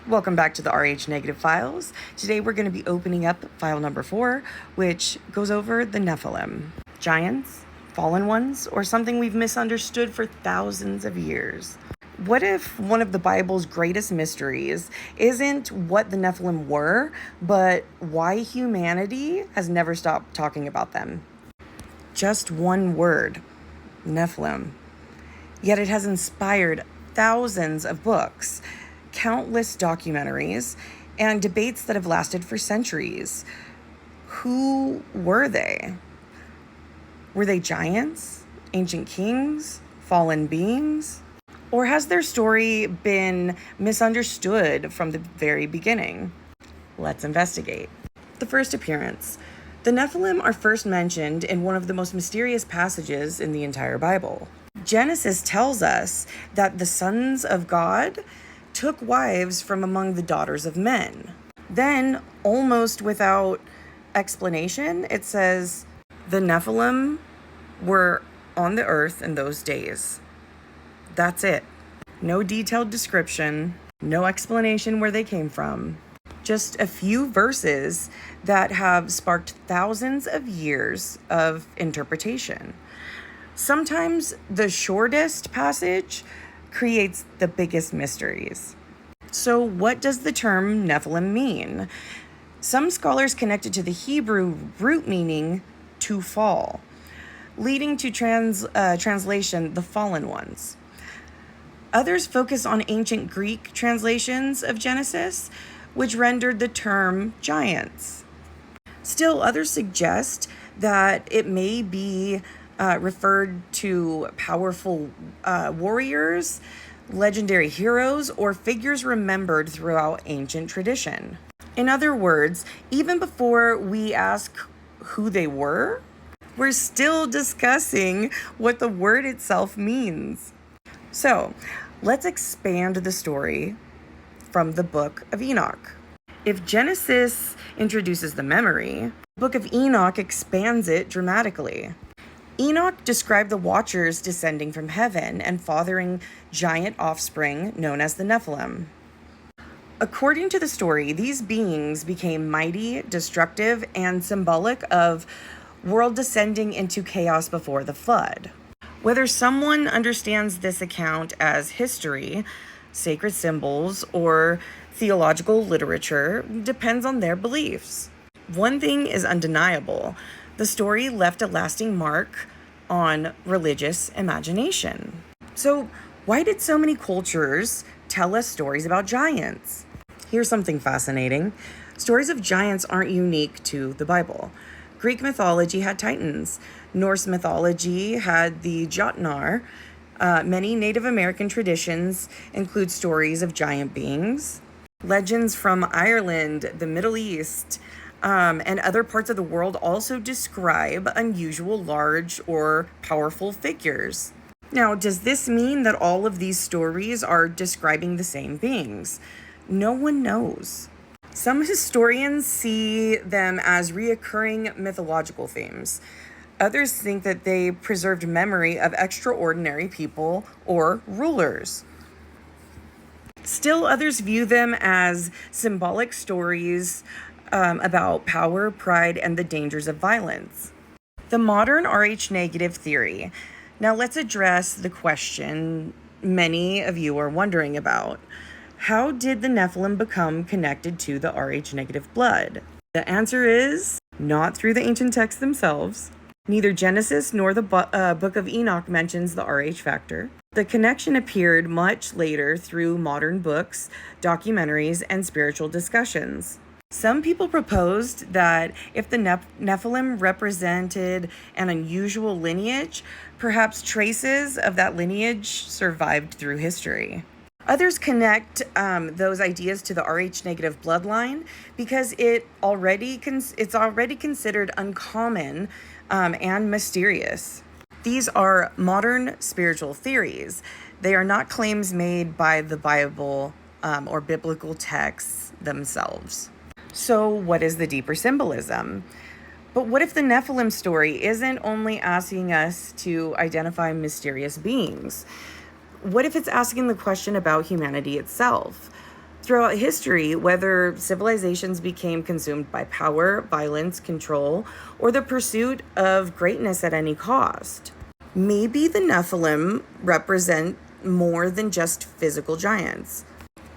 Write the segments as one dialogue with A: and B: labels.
A: Welcome back to the RH Negative Files. Today we're going to be opening up file number 4, which goes over the Nephilim. Giants, fallen ones, or something we've misunderstood for thousands of years. What if one of the Bible's greatest mysteries isn't what the Nephilim were, but why humanity has never stopped talking about them? Just one word, Nephilim. Yet it has inspired thousands of books, countless documentaries, and debates that have lasted for centuries. Who were they? Were they giants, ancient kings, fallen beings? Or has their story been misunderstood from the very beginning? Let's investigate. The first appearance. The Nephilim are first mentioned in one of the most mysterious passages in the entire Bible. Genesis tells us that the sons of God took wives from among the daughters of men. Then, almost without explanation, it says the Nephilim were on the earth in those days. That's it. No detailed description, no explanation where they came from. Just a few verses that have sparked thousands of years of interpretation. Sometimes the shortest passage creates the biggest mysteries. So what does the term Nephilim mean? Some scholars connect it to the Hebrew root meaning to fall, leading to translation the fallen ones. Others focus on ancient Greek translations of Genesis, which rendered the term giants. Still, others suggest that it may be referred to powerful warriors, legendary heroes, or figures remembered throughout ancient tradition. In other words, even before we ask who they were, we're still discussing what the word itself means. So, let's expand the story from the Book of Enoch. If Genesis introduces the memory, the Book of Enoch expands it dramatically. Enoch described the Watchers descending from heaven and fathering giant offspring known as the Nephilim. According to the story, these beings became mighty, destructive, and symbolic of world descending into chaos before the flood. Whether someone understands this account as history, sacred symbols, or theological literature depends on their beliefs. One thing is undeniable. The story left a lasting mark on religious imagination. So, why did so many cultures tell us stories about giants? Here's something fascinating. Stories of giants aren't unique to the Bible. Greek mythology had titans. Norse mythology had the Jotnar. Many Native American traditions include stories of giant beings. Legends from Ireland, the Middle East, and other parts of the world also describe unusual, large, or powerful figures. Now, does this mean that all of these stories are describing the same beings? No one knows. Some historians see them as reoccurring mythological themes. Others think that they preserved memory of extraordinary people or rulers. Still, others view them as symbolic stories about power, pride, and the dangers of violence. The modern Rh negative theory. Now let's address the question many of you are wondering about. How did the Nephilim become connected to the Rh negative blood? The answer is not through the ancient texts themselves. Neither Genesis nor the Book of Enoch mentions the Rh factor. The connection appeared much later through modern books, documentaries, and spiritual discussions. Some people proposed that if the Nephilim represented an unusual lineage, perhaps traces of that lineage survived through history. Others connect those ideas to the Rh negative bloodline because it's already considered uncommon and mysterious. These are modern spiritual theories. They are not claims made by the Bible or biblical texts themselves. So what is the deeper symbolism? But what if the Nephilim story isn't only asking us to identify mysterious beings? What if it's asking the question about humanity itself? Throughout history, whether civilizations became consumed by power, violence, control, or the pursuit of greatness at any cost. Maybe the Nephilim represent more than just physical giants.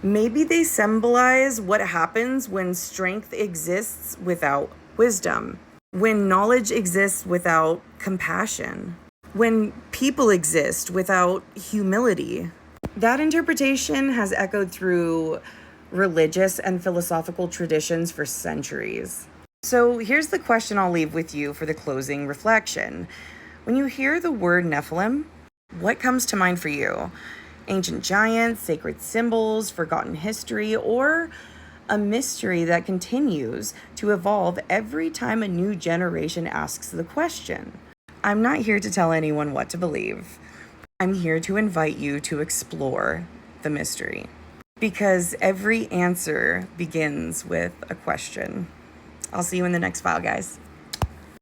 A: Maybe they symbolize what happens when strength exists without wisdom, when knowledge exists without compassion, when people exist without humility. That interpretation has echoed through religious and philosophical traditions for centuries. So here's the question I'll leave with you for the closing reflection. When you hear the word Nephilim, what comes to mind for you? Ancient giants, sacred symbols, forgotten history, or a mystery that continues to evolve every time a new generation asks the question? I'm not here to tell anyone what to believe. I'm here to invite you to explore the mystery, because every answer begins with a question. I'll see you in the next file, guys.